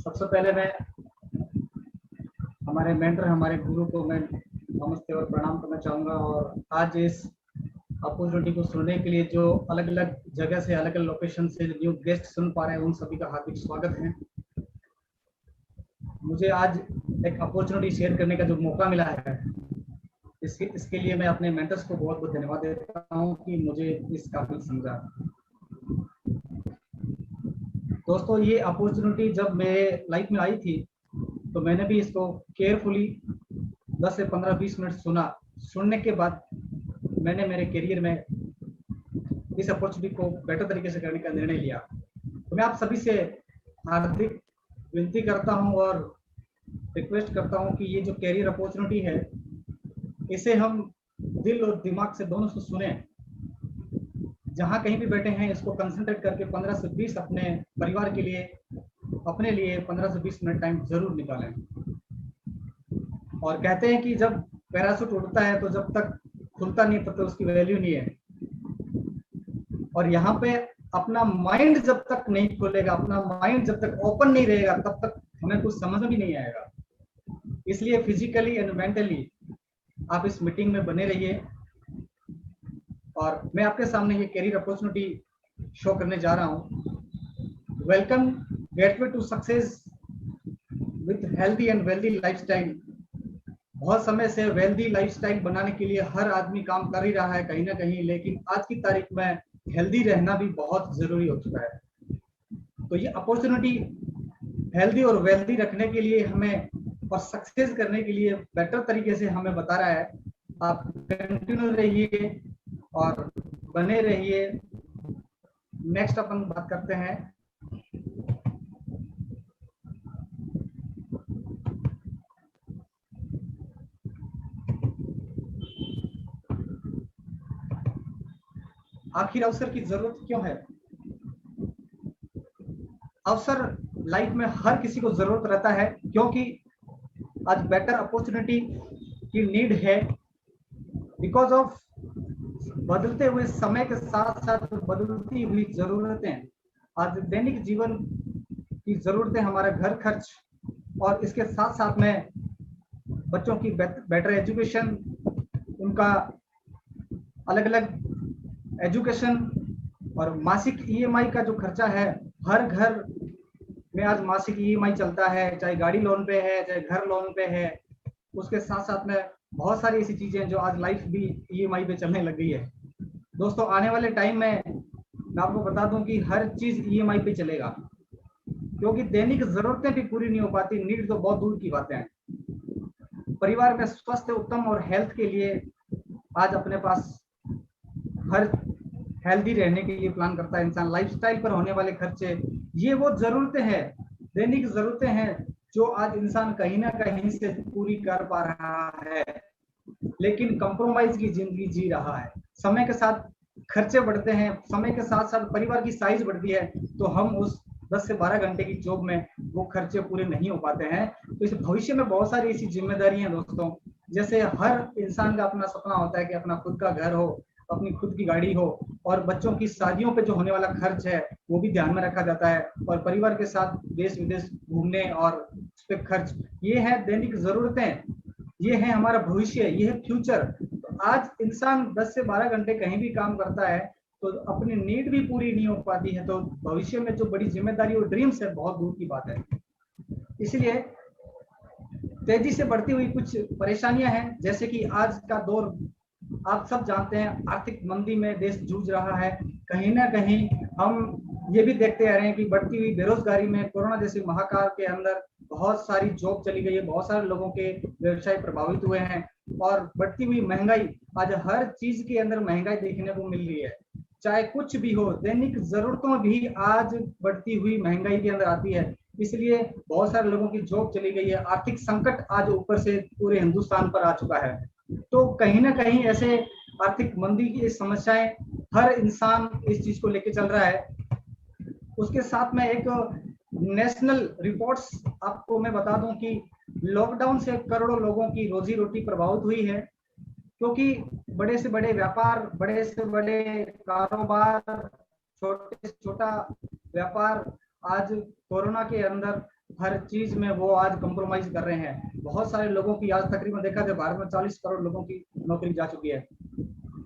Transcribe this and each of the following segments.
सबसे पहले मैं हमारे मेंटर, हमारे गुरु को मैं नमस्ते और प्रणाम करना चाहूँगा। और आज इस अपॉर्चुनिटी को सुनने के लिए जो अलग अलग जगह से, अलग अलग लोकेशन से न्यू गेस्ट सुन पा रहे हैं, उन सभी का हार्दिक स्वागत है। मुझे आज एक अपॉर्चुनिटी शेयर करने का जो मौका मिला है, इसके लिए मैं अपने मेंटर्स को बहुत बहुत धन्यवाद देता हूँ कि मुझे इस काबिल समझा। दोस्तों, ये अपॉर्चुनिटी जब मेरे लाइफ में आई थी तो मैंने भी इसको केयरफुली 10 से 15-20 मिनट सुना। सुनने के बाद मैंने मेरे करियर में इस अपॉर्चुनिटी को बेटर तरीके से करने का निर्णय लिया। तो मैं आप सभी से हार्दिक विनती करता हूं और रिक्वेस्ट करता हूं कि ये जो करियर अपॉर्चुनिटी है, इसे हम दिल और दिमाग से दोनों से सुने। जहां कहीं भी बैठे हैं, इसको कंसंट्रेट करके 15 से 20 अपने परिवार के लिए, अपने लिए 15 से 20 मिनट टाइम जरूर निकालें। और कहते हैं कि जब पैराशूट उड़ता है तो जब तक खुलता नहीं तब तक उसकी वैल्यू नहीं है। और यहाँ पे अपना माइंड जब तक नहीं खुलेगा, अपना माइंड जब तक ओपन नहीं रहेगा, तब तक हमें कुछ समझ में भी नहीं आएगा। इसलिए फिजिकली एंड मेंटली आप इस मीटिंग में बने रहिए। और मैं आपके सामने ये करियर अपॉर्चुनिटी शो करने जा रहा हूँ। Welcome gateway to success with healthy and wealthy lifestyle. बहुत समय से वेल्दी लाइफस्टाइल बनाने के लिए हर आदमी काम कर ही रहा है कहीं ना कहीं, लेकिन आज की तारीख में हेल्दी रहना भी बहुत जरूरी हो चुका है। तो ये अपॉर्चुनिटी हेल्दी और वेल्दी रखने के लिए हमें और सक्सेस करने के लिए बेटर तरीके से हमें बता रहा है। आप कंटिन्यू रहिए और बने रहिए। नेक्स्ट अपन बात करते हैं आखिर अवसर की जरूरत क्यों है। अवसर लाइफ में हर किसी को जरूरत रहता है, क्योंकि आज बेटर अपॉर्चुनिटी की नीड है बिकॉज ऑफ बदलते हुए समय के साथ साथ बदलती हुई जरूरतें। आज दैनिक जीवन की जरूरतें, हमारा घर खर्च और इसके साथ साथ में बच्चों की बेटर एजुकेशन, उनका अलग अलग एजुकेशन और मासिक ईएमआई का जो खर्चा है। हर घर में आज मासिक ईएमआई चलता है, चाहे गाड़ी लोन पे है, चाहे घर लोन पे है। उसके साथ साथ में बहुत सारी ऐसी चीजें जो आज लाइफ भी ईएमआई पे चलने लग गई है। दोस्तों, आने वाले टाइम में मैं आपको बता दूं कि हर चीज ईएमआई पे चलेगा, क्योंकि दैनिक जरूरतें भी पूरी नहीं हो पाती, नीड तो बहुत दूर की बातें हैं। परिवार में स्वस्थ, उत्तम और हेल्थ के लिए आज अपने पास हर हेल्दी रहने के लिए प्लान करता है इंसान। लाइफस्टाइल पर होने वाले खर्चे, ये वो जरूरतें हैं, दैनिक जरूरतें हैं जो आज इंसान कहीं ना कहीं से पूरी कर पा रहा है, लेकिन कंप्रोमाइज की जिंदगी जी रहा है। समय के साथ खर्चे बढ़ते हैं, समय के साथ साथ परिवार की साइज बढ़ती है, तो हम उस 10 से 12 घंटे की जॉब में वो खर्चे पूरे नहीं हो पाते हैं। तो इस भविष्य में बहुत सारी ऐसी जिम्मेदारी हैं दोस्तों। जैसे हर इंसान का अपना सपना होता है कि अपना खुद का घर हो, अपनी खुद की गाड़ी हो, और बच्चों की शादियों पे जो होने वाला खर्च है वो भी ध्यान में रखा जाता है, और परिवार के साथ देश विदेश घूमने और उस पर खर्च। ये है दैनिक जरूरतें, ये है हमारा भविष्य, ये है फ्यूचर। तो आज इंसान 10 से 12 घंटे कहीं भी काम करता है तो अपनी नीड भी पूरी नहीं हो पाती है, तो भविष्य में जो बड़ी जिम्मेदारी और ड्रीम्स है, बहुत दूर की बात है। इसलिए तेजी से बढ़ती हुई कुछ परेशानियां हैं, जैसे कि आज का दौर आप सब जानते हैं, आर्थिक मंदी में देश जूझ रहा है। कहीं ना कहीं हम ये भी देखते आ रहे हैं कि बढ़ती हुई बेरोजगारी में, कोरोना जैसी महाकाल के अंदर बहुत सारी जॉब चली गई है, बहुत सारे लोगों के व्यवसाय प्रभावित हुए हैं। और बढ़ती हुई महंगाई, आज हर चीज के अंदर महंगाई देखने को मिल रही है, चाहे कुछ भी हो, दैनिक जरूरतों भी आज बढ़ती हुई महंगाई के अंदर आती है। इसलिए बहुत सारे लोगों की जॉब चली गई है, आर्थिक संकट आज ऊपर से पूरे हिंदुस्तान पर आ चुका है। तो कहीं ना कहीं ऐसे आर्थिक मंदी की समस्याएं हर इंसान इस चीज को लेके चल रहा है। उसके साथ में एक नेशनल रिपोर्ट्स आपको मैं बता दूं कि लॉकडाउन से करोड़ों लोगों की रोजी रोटी प्रभावित हुई है, क्योंकि बड़े से बड़े व्यापार, बड़े से बड़े कारोबार, छोटे से छोटा व्यापार आज कोरोना के अंदर हर चीज में वो आज कंप्रोमाइज कर रहे हैं। बहुत सारे लोगों की आज तकरीबन देखा जाए भारत में 40 करोड़ लोगों की नौकरी जा चुकी है।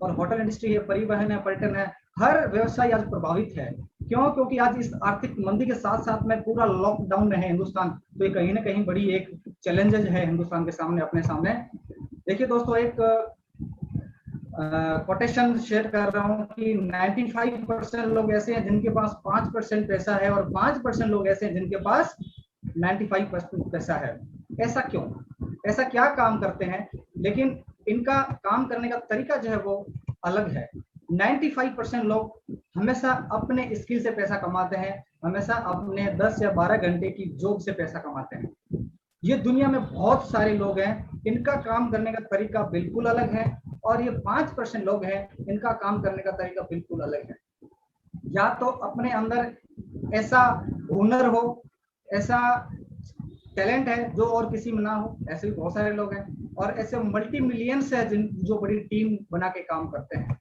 और होटल इंडस्ट्री है, परिवहन है, पर्यटन है, हर व्यवसाय आज प्रभावित है। क्यों? क्योंकि आज इस आर्थिक मंदी के साथ साथ में पूरा लॉकडाउन में है हिंदुस्तान, तो ये कहीं ना कहीं बड़ी एक चैलेंजेस है हिंदुस्तान के सामने, अपने सामने। देखिए दोस्तों, एक कोटेशन शेयर कर रहा हूँ कि 95% लोग ऐसे हैं जिनके पास 5% पैसा है, और 5% लोग ऐसे हैं जिनके पास 95% पैसा है। ऐसा क्यों? ऐसा क्या काम करते हैं? लेकिन इनका काम करने का तरीका जो है वो अलग है। 95% लोग हमेशा अपने स्किल से पैसा कमाते हैं, हमेशा अपने 10 या 12 घंटे की जॉब से पैसा कमाते हैं। ये दुनिया में बहुत सारे लोग हैं, इनका काम करने का तरीका बिल्कुल अलग है। और ये 5% लोग हैं, इनका काम करने का तरीका बिल्कुल अलग है। या तो अपने अंदर ऐसा हुनर हो, ऐसा टैलेंट है जो और किसी में ना हो, ऐसे भी बहुत सारे लोग हैं। और ऐसे मल्टी मिलियंस है जिन जो बड़ी टीम बना के काम करते हैं।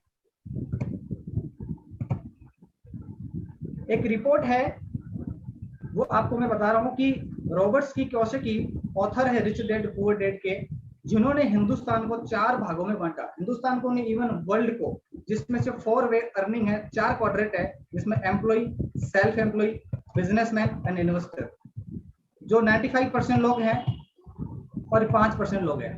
एक रिपोर्ट है, वो आपको मैं बता रहा हूँ कि रॉबर्ट्स की क्योसाकी ऑथर है रिच डैड पुअर डैड के, जिन्होंने हिंदुस्तान को 4 भागों में बांटा। हिंदुस्तान को नहीं, इवन वर्ल्ड को, जिसमें से 4 वे अर्निंग है, 4 क्वाड्रेंट है, जिसमें employ, self employ, businessman and investor. जो 95% लोग हैं और 5% लोग हैं,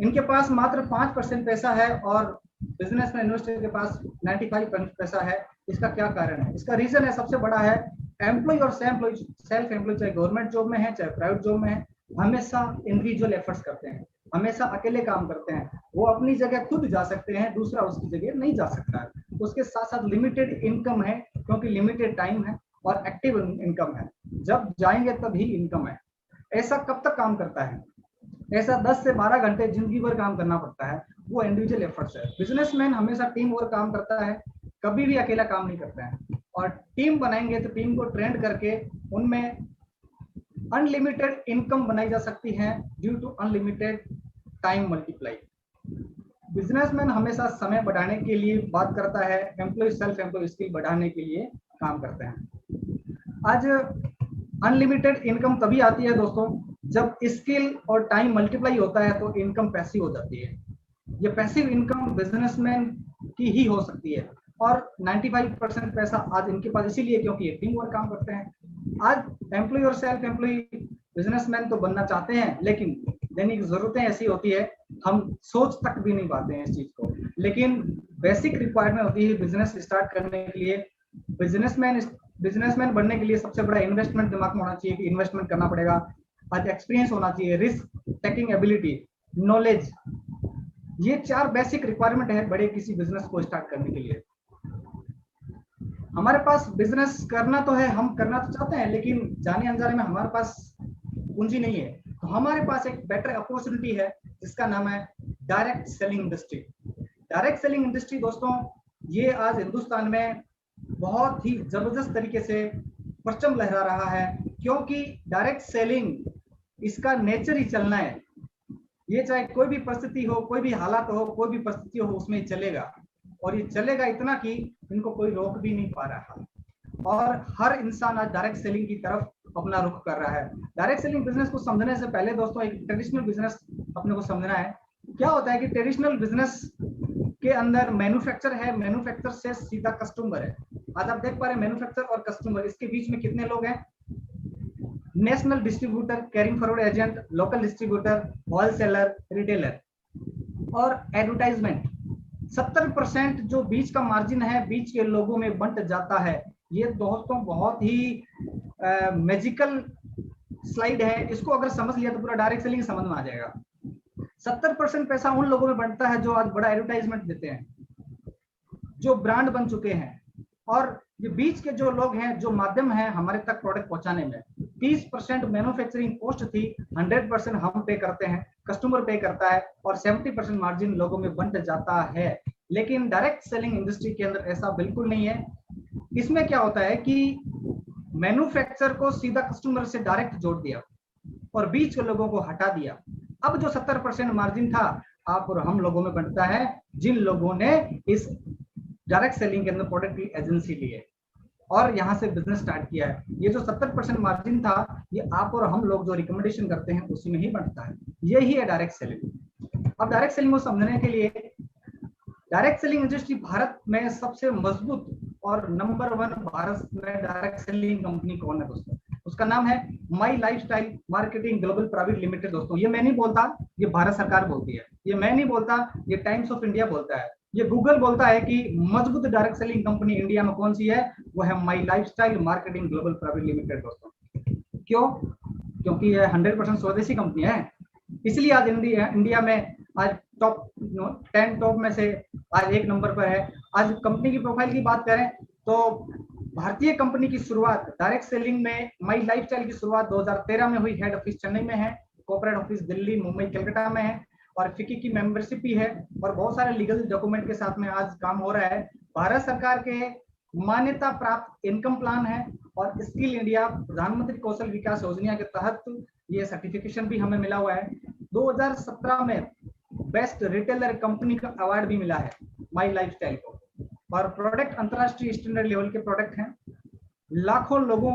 इनके पास मात्र 5% पैसा है और बिजनेसमैन इन्वेस्टर के पास 95% पैसा है। इसका क्या कारण है? इसका रीजन है, सबसे बड़ा है, एम्प्लॉय और सेल्फ एम्प्लॉय, चाहे गवर्नमेंट जॉब में है चाहे प्राइवेट जॉब में है, हमेशा इंडिविजुअल एफर्ट्स करते हैं, हमेशा अकेले काम करते हैं। वो अपनी जगह खुद जा सकते हैं, दूसरा उसकी जगह नहीं जा सकता है। उसके साथ साथ लिमिटेड इनकम है, क्योंकि लिमिटेड टाइम है, और एक्टिव इनकम है, जब जाएंगे तभी इनकम है। ऐसा कब तक काम करता है? ऐसा 10 से 12 घंटे जिंदगी भर काम करना पड़ता है। वो इंडिविजुअल एफर्ट्स है। बिजनेसमैन हमेशा टीम वर्क काम करता है, कभी भी अकेला काम नहीं करता है। और टीम बनाएंगे तो टीम को ट्रेंड करके उनमें अनलिमिटेड इनकम बनाई जा सकती है due to unlimited time multiply. Businessman हमेशा समय बढ़ाने के लिए बात करता है, एम्प्लॉय सेल्फ एम्प्लॉय स्किल बढ़ाने के लिए काम करते हैं। आज अनलिमिटेड इनकम तभी आती है दोस्तों जब स्किल और टाइम मल्टीप्लाई होता है, तो इनकम पैसिव हो जाती है। ये पैसिव इनकम बिजनेसमैन की ही हो सकती है। और 95% पैसा आज इनके पास इसीलिए क्योंकि ये टीम वर्क काम करते हैं। आज एम्प्लॉय और सेल्फ एम्प्लॉय बिजनेसमैन तो बनना चाहते हैं, लेकिन दैनिक जरूरतें ऐसी होती है, हम सोच तक भी नहीं पाते हैं इस चीज को। लेकिन बेसिक रिक्वायरमेंट होती है बिजनेस स्टार्ट करने के लिए। बिजनेसमैन बनने के लिए सबसे बड़ा इन्वेस्टमेंट दिमाग में होना चाहिए कि इन्वेस्टमेंट करना पड़ेगा। आज एक्सपीरियंस होना चाहिए, रिस्क टेकिंग एबिलिटी, नॉलेज। ये 4 बेसिक रिक्वायरमेंट है बड़े किसी बिजनेस को स्टार्ट करने के लिए। हमारे पास बिजनेस करना तो है, हम करना तो चाहते हैं, लेकिन जाने अनजाने में हमारे पास पूंजी नहीं है। तो हमारे पास एक बेटर अपॉर्चुनिटी है जिसका नाम है direct selling industry. Direct selling industry दोस्तों, ये आज हिंदुस्तान में बहुत ही जबरदस्त तरीके से परचम लहरा रहा है, क्योंकि डायरेक्ट सेलिंग इसका नेचर ही चलना है। ये चाहे कोई भी परिस्थिति हो, कोई भी हालात हो, कोई भी परिस्थिति हो, उसमें चलेगा। और ये चलेगा इतना कि इनको कोई रोक भी नहीं पा रहा। और हर इंसान आज डायरेक्ट सेलिंग की तरफ अपना रुख कर रहा है। डायरेक्ट सेलिंग बिजनेस को समझने से पहले दोस्तों एक ट्रेडिशनल बिजनेस अपने को समझना है। क्या होता है कि ट्रेडिशनल बिजनेस के अंदर मैन्युफैक्चर है, मैन्युफैक्चर से सीधा कस्टमर है। आज आप देख पा रहे हैं मैन्युफैक्चर और कस्टमर, इसके बीच में कितने लोग हैं? National distributor, carrying forward agent, local distributor, wholesaler, retailer और एडवर्टाइजमेंट। 70% जो बीच का मार्जिन है बीच के लोगों में बंट जाता है। ये दोस्तों बहुत ही मैजिकल स्लाइड है, इसको अगर समझ लिया तो पूरा डायरेक्ट सेलिंग समझ में आ जाएगा। 70% पैसा उन लोगों में बनता है जो आज बड़ा एडवर्टाइजमेंट देते हैं, जो ब्रांड बन चुके हैं। और ये बीच के जो लोग हैं, जो माध्यम है हमारे तक प्रोडक्ट पहुंचाने में, 30% मैन्युफैक्चरिंग कॉस्ट थी, 100% हम पे करते हैं, कस्टमर पे करता है, और 70% मार्जिन लोगों में बंट जाता है। लेकिन डायरेक्ट सेलिंग इंडस्ट्री के अंदर ऐसा बिल्कुल नहीं है। इसमें क्या होता है कि मैन्युफैक्चर को सीधा कस्टमर से डायरेक्ट जोड़ दिया और बीच के लोगों को हटा दिया। अब जो 70% मार्जिन था आप और हम लोगों में बनता है, जिन लोगों ने इस डायरेक्ट सेलिंग के अंदर प्रोडक्ट की एजेंसी ली है। और यहाँ से बिजनेस स्टार्ट किया है। ये जो 70% मार्जिन था, ये आप और हम लोग जो रिकमेंडेशन करते हैं उसी में ही बनता है। यही है डायरेक्ट सेलिंग। अब डायरेक्ट सेलिंग को समझने के लिए, डायरेक्ट सेलिंग इंडस्ट्री भारत में सबसे मजबूत और नंबर 1 भारत में डायरेक्ट सेलिंग कंपनी कौन है दोस्तों? उसका नाम है my lifestyle marketing global private limited. दोस्तों ये मैं नहीं बोलता, ये भारत सरकार बोलती है। ये मैं नहीं बोलता, ये टाइम्स ऑफ इंडिया बोलता है। ये गूगल बोलता है कि मजबूत डायरेक्ट सेलिंग कंपनी इंडिया में कौन सी है, वो है my lifestyle marketing global private limited. दोस्तों क्यों? क्योंकि ये 100% स्वदेशी कंपनी है, इसलिए आज इंडिया में आज टॉप 10 टॉप में से आज 1 नंबर पर है। आज कंपनी की प्रोफाइल की बात करें तो भारतीय कंपनी की शुरुआत डायरेक्ट सेलिंग में माई लाइफस्टाइल की शुरुआत 2013 में हुई। हेड ऑफिस चेन्नई में है, कॉर्पोरेट ऑफिस दिल्ली, मुंबई, कलकत्ता में है और फिक्की की मेंबरशिप भी है और बहुत सारे लीगल डॉक्यूमेंट के साथ में आज काम हो रहा है। भारत सरकार के मान्यता प्राप्त इनकम प्लान है और स्किल इंडिया प्रधानमंत्री कौशल विकास योजना के तहत ये सर्टिफिकेशन भी हमें मिला हुआ है। 2017 में बेस्ट रिटेलर कंपनी का अवार्ड भी मिला है माई लाइफस्टाइल को। और प्रोडक्ट अंतरराष्ट्रीय स्टैंडर्ड लेवल के प्रोडक्ट हैं। लाखों लोगों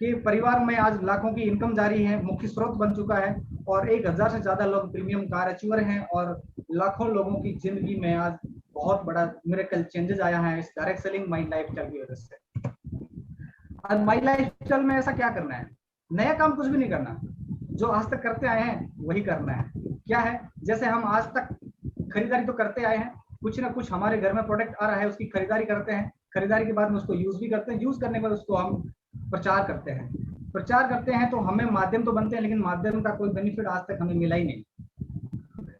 के परिवार में आज लाखों की इनकम जारी है, मुख्य स्रोत बन चुका है और 1000 से ज्यादा लोग प्रीमियम कार अचीवर हैं और लाखों लोगों की जिंदगी में आज बहुत बड़ा मिरेकल चेंजेस आया है इस डायरेक्ट सेलिंग माई लाइफस्टाइल की वजह से। आज माई लाइफस्टाइल में ऐसा क्या करना है? नया काम कुछ भी नहीं करना, जो आज तक करते आए हैं वही करना है। क्या है? जैसे हम आज तक खरीदारी तो करते आए हैं, कुछ ना कुछ हमारे घर में प्रोडक्ट आ रहा है, उसकी खरीदारी करते हैं, खरीदारी के बाद में उसको यूज भी करते हैं, यूज करने के बाद उसको हम प्रचार करते हैं। प्रचार करते हैं तो हमें माध्यम तो बनते हैं, लेकिन माध्यम का कोई बेनिफिट आज तक हमें मिला ही नहीं।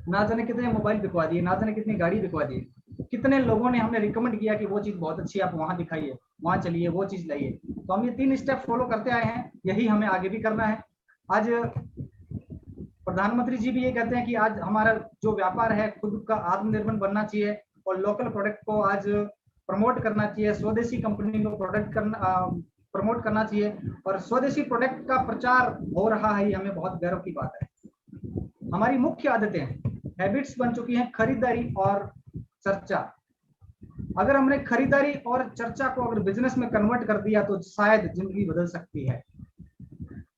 ना जाने कितने मोबाइल बिकवा दिए, ना जाने कितनी गाड़ी बिकवा दी, कितने लोगों ने हमें रिकमेंड किया कि वो चीज बहुत अच्छी है, आप वहां दिखाइए, वहां चलिए, वो चीज लाइए। तो हम ये 3 स्टेप फॉलो करते आए हैं, यही हमें आगे भी करना है। आज प्रधानमंत्री जी भी ये कहते हैं कि आज हमारा जो व्यापार है खुद का आत्मनिर्भर बनना चाहिए और लोकल प्रोडक्ट को आज प्रमोट करना चाहिए, स्वदेशी कंपनी को प्रोडक्ट करना प्रमोट करना चाहिए और स्वदेशी प्रोडक्ट का प्रचार हो रहा है, ये हमें बहुत गर्व की बात है। हमारी मुख्य आदतें, हैबिट्स बन चुकी हैं खरीदारी और चर्चा। अगर हमने खरीदारी और चर्चा को अगर बिजनेस में कन्वर्ट कर दिया तो शायद जिंदगी बदल सकती है।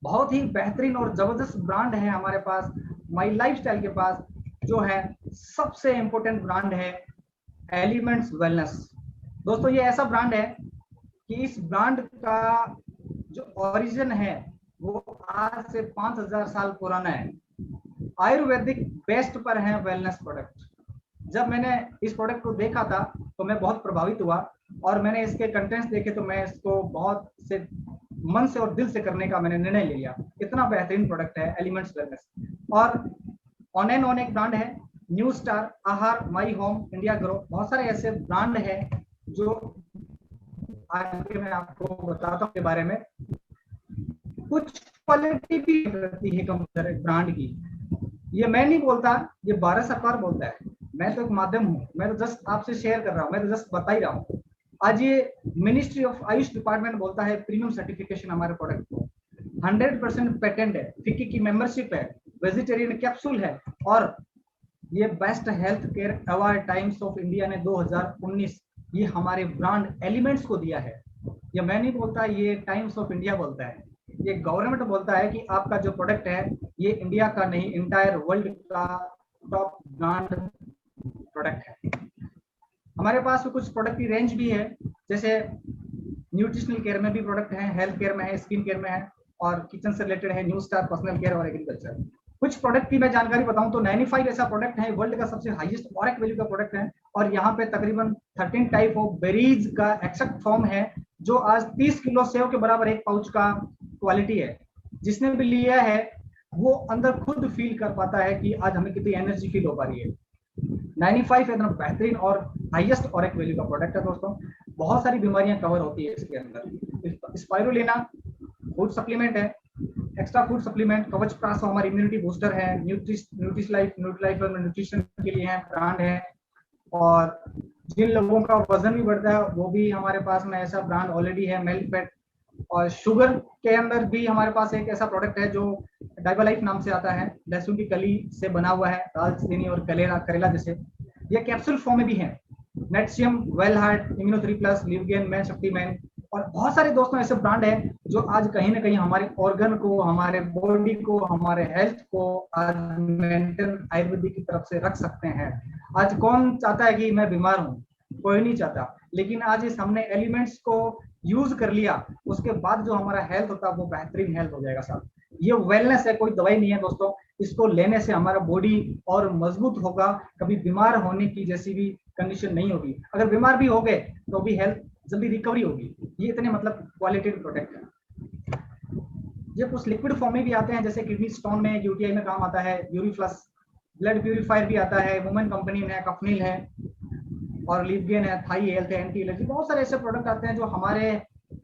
बहुत ही बेहतरीन और जबरदस्त ब्रांड है हमारे पास, माई लाइफस्टाइल के पास जो है सबसे इंपॉर्टेंट ब्रांड है एलिमेंट्स वेलनेस। दोस्तों ये ऐसा ब्रांड है कि इस ब्रांड का जो ओरिजिन है वो आज से 5000 साल पुराना है। आयुर्वेदिक बेस्ट पर है वेलनेस प्रोडक्ट। जब मैंने इस प्रोडक्ट को देखा था तो मैं बहुत प्रभावित हुआ और मैंने इसके कंटेंट्स देखे तो मैं इसको बहुत से मन से और दिल से करने का मैंने निर्णय ले लिया। इतना बेहतरीन प्रोडक्ट है एलिमेंट्स वेलनेस। और ऑन एंड ऑन एक ब्रांड है न्यू स्टार, आहार, माई होम, इंडिया ग्रो, बहुत सारे ऐसे ब्रांड है जो आगे मैं आपको बताता हूँ के बारे में। कुछ क्वालिटी भी रहती है कंपनी ब्रांड की, ये मैं नहीं बोलता, ये भारत सरकार बोलता है। मैं तो एक माध्यम हूँ, मैं तो जस्ट आपसे शेयर कर रहा हूँ, मैं तो जस्ट बता ही रहा हूँ। आज ये मिनिस्ट्री ऑफ आयुष डिपार्टमेंट बोलता है प्रीमियम सर्टिफिकेशन हमारे प्रोडक्ट को, 100% पेटेंट है, फिक्की की मेंबरशिप है, वेजिटेरियन कैप्सूल है और ये best health care award times of India ने 2019 ये हमारे ब्रांड एलिमेंट्स को दिया है। ये मैं नहीं बोलता, ये टाइम्स ऑफ इंडिया बोलता है, ये गवर्नमेंट बोलता है कि आपका जो प्रोडक्ट है ये इंडिया का नहीं इंटायर वर्ल्ड का टॉप ब्रांड प्रोडक्ट है। हमारे पास कुछ प्रोडक्ट की रेंज भी है, जैसे न्यूट्रिशनल केयर में भी प्रोडक्ट है, हेल्थ केयर में है, स्किन केयर में है और किचन से रिलेटेड है, न्यू स्टार, पर्सनल केयर और एग्रीकल्चर। कुछ प्रोडक्ट की मैं जानकारी बताऊं तो 95 ऐसा प्रोडक्ट है, वर्ल्ड का सबसे हाईएस्ट ऑरिक वैल्यू का प्रोडक्ट है और यहाँ पे तकरीबन 13 टाइप ऑफ बेरीज का एक्सट्रैक्ट फॉर्म है जो आज 30 किलो सेव के बराबर एक पाउच का क्वालिटी है। जिसने भी लिया है वो अंदर खुद फील कर पाता है कि आज हमें कितनी एनर्जी फील हो पा रही है। 95 एकदम बेहतरीन और हाईएस्ट ऑरिक वैल्यू का प्रोडक्ट है दोस्तों। बहुत सारी बीमारियां कवर होती है इसके अंदर। स्पाइरुलिना फूड सप्लीमेंट है, एक्स्ट्रा फूड सप्लीमेंट, कवच प्रासो हमारी इम्यूनिटी बूस्टर है, न्यूट्रिश लाइफ न्यूट्रिशन के लिए है, ब्रांड है। और जिन लोगों का वजन भी बढ़ता है वो भी हमारे पास में ऐसा ब्रांड ऑलरेडी है, मिल्क फैट। और शुगर के अंदर भी हमारे पास एक ऐसा प्रोडक्ट है जो डाइबालाइफ नाम से आता है, लहसुन की कली से बना हुआ है, दालचीनी और करेला जैसे। ये कैप्सूल फॉर्म में भी है, नेटशियम, वेल हार्ट, इम्यूनो 3+, लिवगेन, मैन शक्ति मैन और बहुत सारे दोस्तों ऐसे ब्रांड है जो आज कहीं ना कहीं हमारे ऑर्गन को, हमारे बॉडी को, हमारे हेल्थ को आज मेंटेन आयुर्वेदिक की तरफ से रख सकते हैं। आज कौन चाहता है कि मैं बीमार हूँ? कोई नहीं चाहता। लेकिन आज इस हमने एलिमेंट्स को यूज कर लिया, उसके बाद जो हमारा हेल्थ होता है वो बेहतरीन हेल्थ हो जाएगा साहब। ये वेलनेस है, कोई दवाई नहीं है दोस्तों। इसको लेने से हमारा बॉडी और मजबूत होगा, कभी बीमार होने की जैसी भी कंडीशन नहीं होगी। अगर बीमार भी हो गए तो भी हेल्थ जल्दी रिकवरी होगी। ये इतने मतलब क्वालिटेटिव प्रोडक्ट है। ये कुछ लिक्विड फॉर्म में भी आते हैं, जैसे किडनी स्टोन में, यूटीआई में काम आता है। यूरिफ्लस ब्लड प्यूरिफायर भी आता है, वुमेन कंपनी है, कफनील है, और लिवगेन है, थाई हेल्थ है, एंटी एलर्जी, बहुत सारे ऐसे प्रोडक्ट आते हैं जो हमारे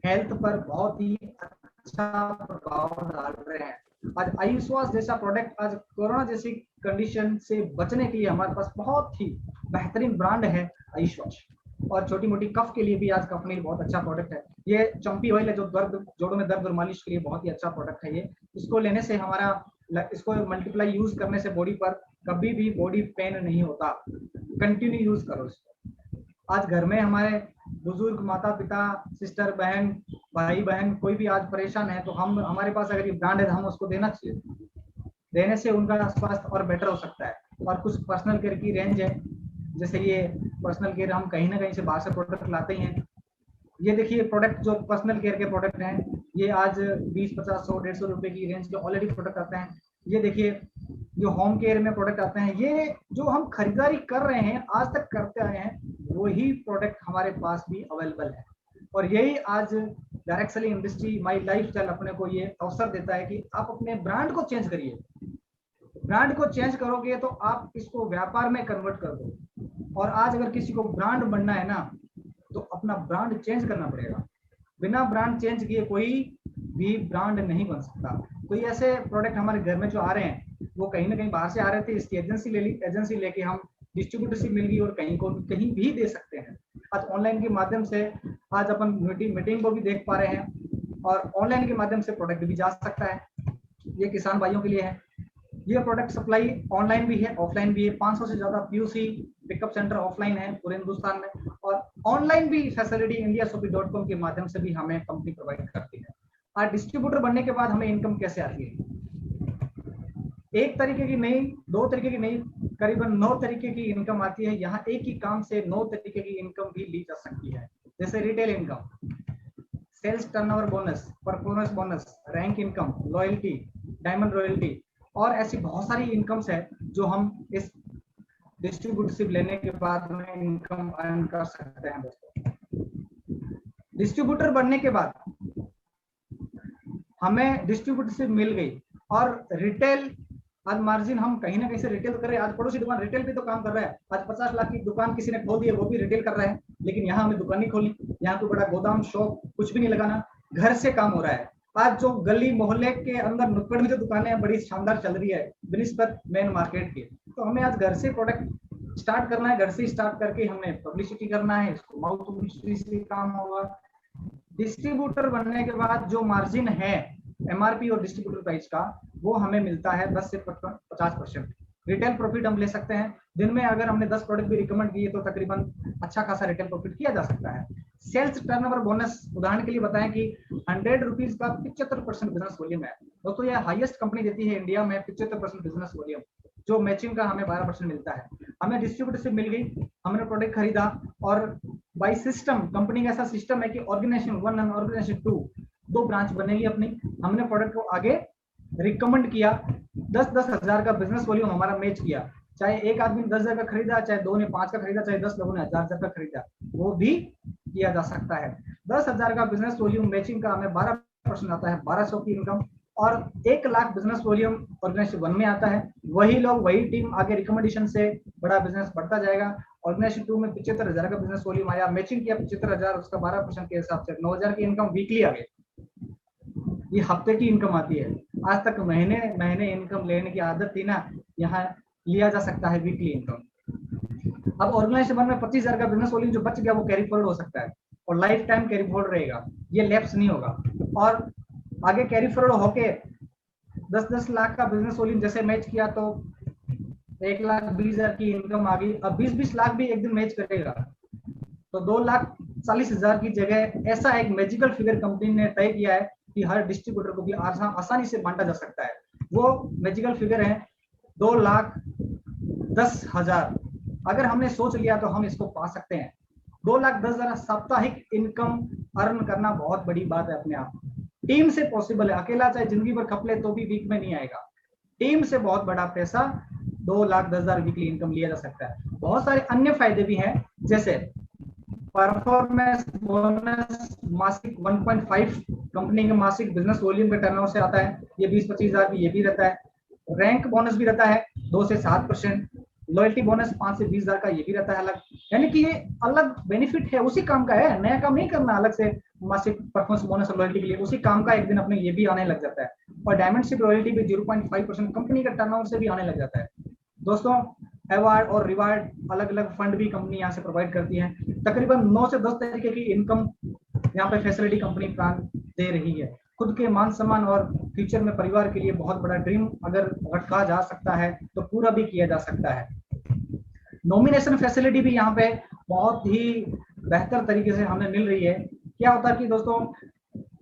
हेल्थ पर बहुत ही अच्छा प्रभाव डाल रहे हैं। आज आयुश्वास जैसा प्रोडक्ट, आज कोरोना जैसी कंडीशन से बचने के लिए हमारे पास बहुत ही बेहतरीन ब्रांड है आयुश्वास। और छोटी मोटी कफ के लिए भी आज कफनील बहुत अच्छा प्रोडक्ट है। ये चंपी ऑयल है जो दर्द, जोड़ों में दर्द और मालिश के लिए बहुत ही अच्छा प्रोडक्ट है। ये इसको लेने से हमारा, इसको मल्टीप्लाई यूज करने से बॉडी पर कभी भी बॉडी पेन नहीं होता। कंटिन्यू यूज करो इसको। आज घर में हमारे बुजुर्ग, माता पिता, सिस्टर, बहन, भाई बहन कोई भी आज परेशान है तो हम, हमारे पास अगर ये ब्रांड है तो हम उसको देना चाहिए। देने से उनका स्वास्थ्य और बेटर हो सकता है। और कुछ पर्सनल केयर की रेंज है, जैसे ये पर्सनल केयर हम कहीं ना कहीं से बाहर से प्रोडक्ट लाते ही हैं। ये देखिए प्रोडक्ट जो पर्सनल केयर के प्रोडक्ट हैं, ये आज 20, 50, 100, 150 रुपए की रेंज के ऑलरेडी प्रोडक्ट आते हैं। ये देखिए जो होम केयर में प्रोडक्ट आते हैं, ये जो हम खरीदारी कर रहे हैं, आज तक करते आए हैं, वही प्रोडक्ट हमारे पास भी अवेलेबल है। और यही आज डायरेक्ट सेलिंग इंडस्ट्री, माई लाइफस्टाइल अपने को ये अवसर देता है कि आप अपने ब्रांड को चेंज करिए। ब्रांड को चेंज करोगे तो आप इसको व्यापार में कन्वर्ट कर दो। और आज अगर किसी को ब्रांड बनना है ना, तो अपना ब्रांड चेंज करना पड़ेगा। बिना ब्रांड चेंज किए कोई भी ब्रांड नहीं बन सकता। कोई ऐसे प्रोडक्ट हमारे घर में जो आ रहे हैं, वो कहीं ना कहीं बाहर से आ रहे थे, इसकी एजेंसी ले ली, एजेंसी लेके हम डिस्ट्रीब्यूटरशिप मिल गई और कहीं को कहीं भी दे सकते हैं। आज ऑनलाइन के माध्यम से आज अपन मीटिंग को भी देख पा रहे हैं, और ऑनलाइन के माध्यम से प्रोडक्ट भी जा सकता है। ये किसान भाइयों के लिए है। ये प्रोडक्ट सप्लाई ऑनलाइन भी है, ऑफलाइन भी है। 500 से ज्यादा पीयूसी पिकअप सेंटर ऑफलाइन है पूरे हिंदुस्तान में, और ऑनलाइन भी फैसिलिटी indiashopee.com के माध्यम से भी हमें कंपनी प्रोवाइड करती है। आज डिस्ट्रीब्यूटर बनने के बाद हमें इनकम कैसे आती है? एक तरीके की नहीं, दो तरीके की नहीं, करीबन 9 तरीके की इनकम आती है। यहाँ एक ही काम से 9 तरीके की इनकम भी ली जा सकती है। जैसे retail income, sales turnover bonus, performance bonus, rank income, loyalty, diamond royalty, और ऐसी बहुत सारी इनकम्स है जो हम इस डिस्ट्रीब्यूटरशिप लेने के बाद में इनकम अर्न कर सकते हैं दोस्तों। डिस्ट्रीब्यूटर बनने के बाद हमें डिस्ट्रीब्यूटरशिप मिल गई, और रिटेल आज मार्जिन हम कहीं ना कहीं से रिटेल कर रहे हैं। आज पड़ोसी दुकान रिटेल पे तो काम कर रहा है। आज 50 लाख की दुकान किसी ने खोल दी है, वो भी रिटेल कर रहा है। लेकिन यहाँ हमें दुकान नहीं खोलनी, यहाँ कोई बड़ा गोदाम, शॉप कुछ भी नहीं लगाना, घर से काम हो रहा है। आज जो गली मोहल्ले के अंदर नुक्कड़ में जो दुकानें हैं बड़ी शानदार चल रही है बनिस्बत मेन मार्केट के। तो हमें आज घर से प्रोडक्ट स्टार्ट करना है, घर से स्टार्ट करके हमें पब्लिसिटी करना है, इसको माउथ पब्लिसिटी से काम होगा। डिस्ट्रीब्यूटर बनने के बाद जो मार्जिन है एमआरपी और डिस्ट्रीब्यूटर प्राइस का, वो हमें मिलता है 10 से 50%। रिटेल प्रॉफिट हम ले सकते हैं। दिन में अगर हमने 10 प्रोडक्ट भी रिकमेंड किए तो तकरीबन अच्छा खासा रिटेल प्रॉफिट किया जा सकता है। सेल्स टर्नओवर बोनस, उदाहरण के लिए बताएं कि 100 रुपीज का 75% बिजनेस वॉल्यूम है दोस्तों। ये हाईएस्ट कंपनी देती है इंडिया में 75% बिजनेस वॉल्यूम, जो मैचिंग का हमें 12% मिलता है। हमें डिस्ट्रीब्यूटरशिप मिल गई, हमने प्रोडक्ट खरीदा, और बाय सिस्टम, कंपनी का ऐसा सिस्टम है कि ऑर्गेनाइजेशन 1 और ऑर्गेनाइजेशन 2, 2 ब्रांच बनेगी अपनी। हमने प्रोडक्ट को आगे रिकमेंड किया, 10-10 हजार का बिजनेस वॉल्यूम हमारा मैच किया। चाहे एक आदमी 10,000 का खरीदा, चाहे 2 ने 5 का खरीदा, चाहे 10 लोगों ने 1000 का खरीदा, वो भी किया जा सकता है। 10,000 का बिजनेस वॉल्यूम मैचिंग का हमें 12% आता है, 1200 की इनकम। और 1 लाख बिजनेस वॉल्यूम ऑर्गेनाइजेशन 1 में आता है। वही लोग, वही टीम आगे रिकमेंडेशन से बड़ा बिजनेस बढ़ता जाएगा। ऑर्गेनाइजेशन 2 में 75,000 का बिजनेस वॉल्यूम आया, मैचिंग किया 75,000, उसका 12% के हिसाब से 9,000 की इनकम वीकली आ गई। ये हफ्ते की इनकम आती है। आज तक महीने महीने इनकम लेने की आदत थी ना, यहाँ लिया जा सकता है वीकली इनकम। अब ऑर्गेनाइजेशन में 25,000 का बिजनेस वॉल्यूम जो बच गया वो कैरी फॉरवर्ड हो सकता है, और लाइफ टाइम कैरी फॉरवर्ड रहेगा, ये लैप्स नहीं होगा। और आगे कैरी फॉरवर्ड होके 10-10 लाख का बिजनेस वॉल्यूम जैसे मैच किया तो 1,20,000 की इनकम आ गई। अब 20-20 लाख भी एक दिन मैच करेगा तो 2 लाख 40,000 की जगह ऐसा एक मैजिकल फिगर कंपनी ने तय किया है कि हर डिस्ट्रीब्यूटर को भी आसानी से बांटा जा सकता है। वो मैजिकल फिगर है 2,10,000। अगर हमने सोच लिया तो हम इसको पा सकते हैं। 2,10,000 साप्ताहिक इनकम अर्न करना बहुत बड़ी बात है अपने आप। टीम से पॉसिबल है, अकेला चाहे जिंदगी भर खपले तो भी वीक में नहीं आएगा। टीम से बहुत बड़ा पैसा 2,10,000 वीकली इनकम लिया जा सकता है। बहुत सारे अन्य फायदे भी हैं, जैसे परफॉर्मेंस बोनस मासिक 1.5 कंपनी के मासिक बिजनेस वॉल्यूम के टर्नओवर से आता है, ये 20-25,000 की ये भी रहता है। रैंक बोनस भी रहता है 2 से 7%। लॉयल्टी बोनस 5 से 20,000 का ये भी रहता है अलग। यानी कि ये अलग बेनिफिट है, उसी काम का है, नया काम नहीं करना अलग से मासिक परफॉर्मेंस बोनस और लॉयल्टी के लिए। उसी काम का एक दिन अपने ये भी आने लग जाता है। और डायमंडशिप रॉयल्टी भी 0.5% कंपनी का टर्नओवर से भी आने लग जाता है। दोस्तों, अवार्ड और रिवार्ड अलग अलग फंड भी कंपनी यहाँ से प्रोवाइड करती है। तकरीबन 9 से 10 तरीके की इनकम यहाँ पे फैसिलिटी कंपनी प्लान दे रही है। खुद के मान सम्मान और फ्यूचर में परिवार के लिए बहुत बड़ा ड्रीम अगर रखा जा सकता है तो पूरा भी किया जा सकता है। नॉमिनेशन फैसिलिटी भी यहाँ पे बहुत ही बेहतर तरीके से हमें मिल रही है। क्या होता है कि दोस्तों,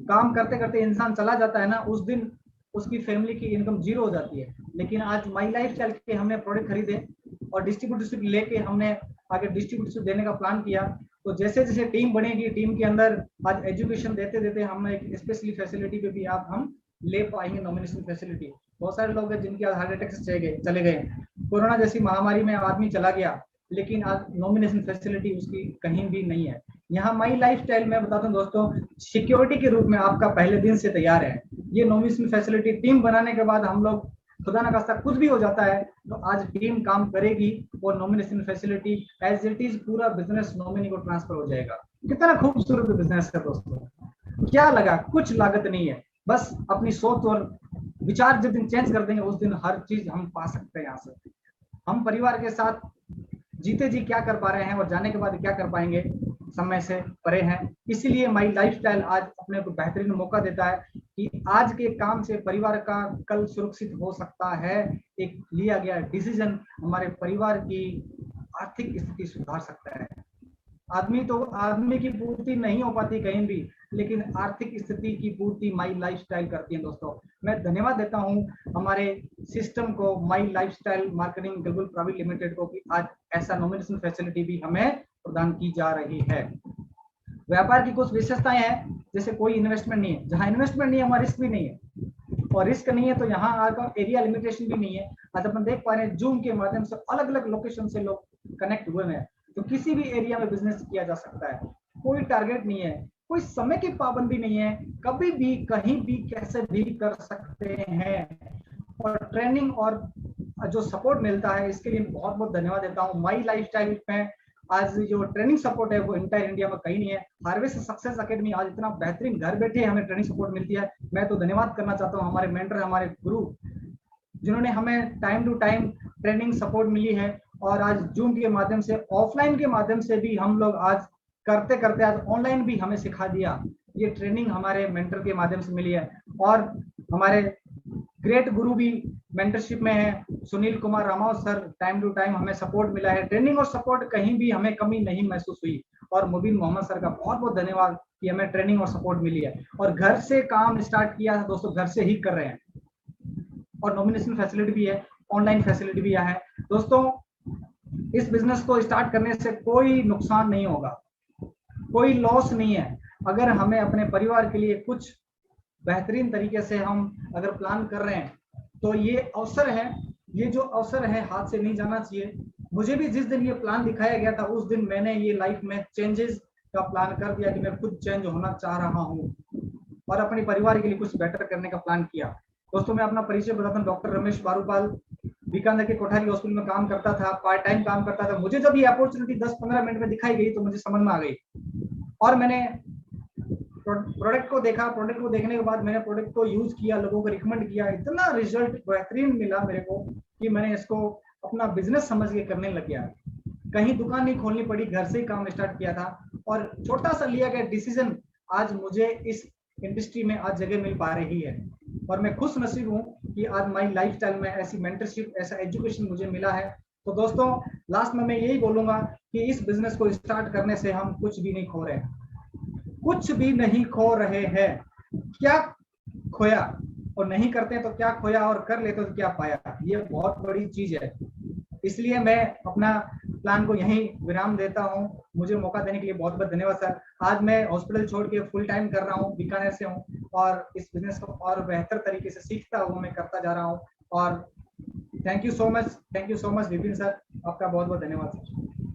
काम करते करते इंसान चला जाता है ना, उस दिन उसकी फैमिली की इनकम जीरो हो जाती है। लेकिन आज माई लाइफ स्टाइल के हमने प्रोडक्ट खरीदे और डिस्ट्रीब्यूटरशिप लेके हमने आगे डिस्ट्रीब्यूटरशिप देने का प्लान किया, तो जैसे जैसे टीम बनेगी, टीम के अंदर आज एजुकेशन देते देते हम एक स्पेशली फैसिलिटी पे भी आप हम ले पाएंगे नॉमिनेशन फैसिलिटी। बहुत सारे लोग हैं जिनके हार्ट अटैक से चले गए, कोरोना जैसी महामारी में आदमी चला गया, लेकिन आज नॉमिनेशन फैसिलिटी उसकी कहीं भी नहीं है। यहाँ माई लाइफ स्टाइल में बताता हूँ दोस्तों, सिक्योरिटी के रूप में आपका पहले दिन से तैयार है। ये नॉमिनेशन फैसिलिटी टीम बनाने के बाद हम लोग खुदा ना खास्ता कुछ भी हो जाता है तो आज टीम काम करेगी और nomination facility as it is पूरा बिजनेस नॉमिनी को ट्रांसफर हो जाएगा। कितना खूबसूरत बिजनेस है दोस्तों, क्या लगा? कुछ लागत नहीं है, बस अपनी सोच और विचार जिस दिन चेंज कर देंगे उस दिन हर चीज हम पा सकते हैं। यहाँ से हम परिवार के साथ जीते जी क्या कर पा रहे हैं और जाने के बाद क्या कर पाएंगे, समय से परे हैं। इसीलिए माई लाइफस्टाइल आज अपने को बेहतरीन मौका देता है कि आज के काम से परिवार का कल सुरक्षित हो सकता है। एक लिया गया डिसीजन हमारे परिवार की आर्थिक स्थिति सुधार सकता है। आदमी की पूर्ति नहीं हो पाती कहीं भी, लेकिन आर्थिक स्थिति की पूर्ति माई लाइफस्टाइल करती है। दोस्तों, मैं धन्यवाद देता हूं हमारे सिस्टम को, my lifestyle marketing global private limited को, कि आज ऐसा नॉमिनेशन फैसिलिटी भी हमें प्रदान की जा रही है। व्यापार की कुछ विशेषताएं हैं, जैसे कोई इन्वेस्टमेंट नहीं है। जहां इन्वेस्टमेंट नहीं है वहां रिस्क भी नहीं है, और रिस्क नहीं है तो यहाँ आपका एरिया लिमिटेशन भी नहीं है। आज अपन देख पा रहे हैं जूम के माध्यम से अलग अलग लोकेशन से लोग कनेक्ट हुए हैं, तो किसी भी एरिया में बिजनेस किया जा सकता है। कोई टारगेट नहीं है, कोई समय की पाबंदी नहीं है, कभी भी कहीं भी कैसे भी कर सकते हैं। और ट्रेनिंग और जो सपोर्ट मिलता है इसके लिए बहुत बहुत धन्यवाद देता हूँ। माई लाइफस्टाइल में आज जो ट्रेनिंग सपोर्ट है वो इंटायर इंडिया में कहीं नहीं है। हार्वेस्ट सक्सेस एकेडमी आज इतना बेहतरीन घर बैठे हमें ट्रेनिंग सपोर्ट मिलती है। मैं तो धन्यवाद करना चाहता हूँ हमारे मेंटर, हमारे गुरु, जिन्होंने हमें time to time training support मिली है। और आज जूम के माध्यम से, ऑफलाइन के माध्यम से भी हम लोग आज करते करते आज ऑनलाइन भी हमें सिखा दिया। ये ट्रेनिंग हमारे मेंटर के माध्यम से मिली है। और हमारे ग्रेट गुरु भी मेंटरशिप में है, Sunil Kumar Ramawat sir, time to time हमें सपोर्ट मिला है। ट्रेनिंग और सपोर्ट कहीं भी हमें कमी नहीं महसूस हुई। और मुबीन मोहम्मद सर का बहुत बहुत धन्यवाद कि हमें ट्रेनिंग और सपोर्ट मिली है। और घर से काम स्टार्ट किया है दोस्तों, घर से ही कर रहे हैं। और नॉमिनेशन फैसिलिटी भी है, ऑनलाइन फैसिलिटी भी है। दोस्तों, इस बिजनेस को स्टार्ट करने से कोई नुकसान नहीं होगा, कोई लॉस नहीं है। अगर हमें अपने परिवार के लिए कुछ बेहतरीन तरीके से हम अगर प्लान कर रहे हैं तो ये अवसर है, ये जो अवसर है हाथ से नहीं जाना चाहिए। मुझे भी जिस दिन ये प्लान दिखाया गया था उस दिन मैंने ये लाइफ में चेंजेस का प्लान कर दिया कि मैं खुद चेंज होना चाह रहा हूँ और अपने परिवार के लिए कुछ बेटर करने का प्लान किया। दोस्तों, मैं अपना परिचय बताता हूँ। डॉक्टर रमेश बारूपाल, बीकानेर के कोठारी हॉस्पिटल में काम करता था, पार्ट टाइम काम करता था। मुझे जब ये अपॉर्चुनिटी 10-15 मिनट में दिखाई गई तो मुझे समझ में आ गई और मैंने प्रोडक्ट को देखा। प्रोडक्ट को देखने के बाद मैंने प्रोडक्ट को यूज किया, लोगों को रिकमेंड किया। इतना रिजल्ट बेहतरीन मिला मेरे को कि मैंने इसको अपना बिजनेस समझ के करने लग गया। कहीं दुकान नहीं खोलनी पड़ी, घर से ही काम स्टार्ट किया था। और छोटा सा लिया गया डिसीजन आज मुझे इस इंडस्ट्री में आज जगह मिल पा रही है। और मैं खुश नसीब हूँ कि आज माई लाइफस्टाइल में ऐसी मेंटरशिप, ऐसा एजुकेशन मुझे मिला है। तो दोस्तों लास्ट में मैं यही बोलूंगा कि इस बिजनेस को स्टार्ट करने से हम कुछ भी नहीं खो रहे हैं, कुछ भी नहीं खो रहे हैं। क्या खोया और नहीं करते हैं तो क्या खोया, और कर लेते तो क्या पाया, ये बहुत बड़ी चीज है। इसलिए मैं अपना प्लान को यहीं विराम देता हूं। मुझे मौका देने के लिए बहुत बहुत धन्यवाद सर। आज मैं हॉस्पिटल छोड़ के फुल टाइम कर रहा हूं, बीकानेर से हूं, और इस बिजनेस को और बेहतर तरीके से सीखता हुआ मैं करता जा रहा हूं। और thank you so much Vipin sir, आपका बहुत बहुत धन्यवाद सर।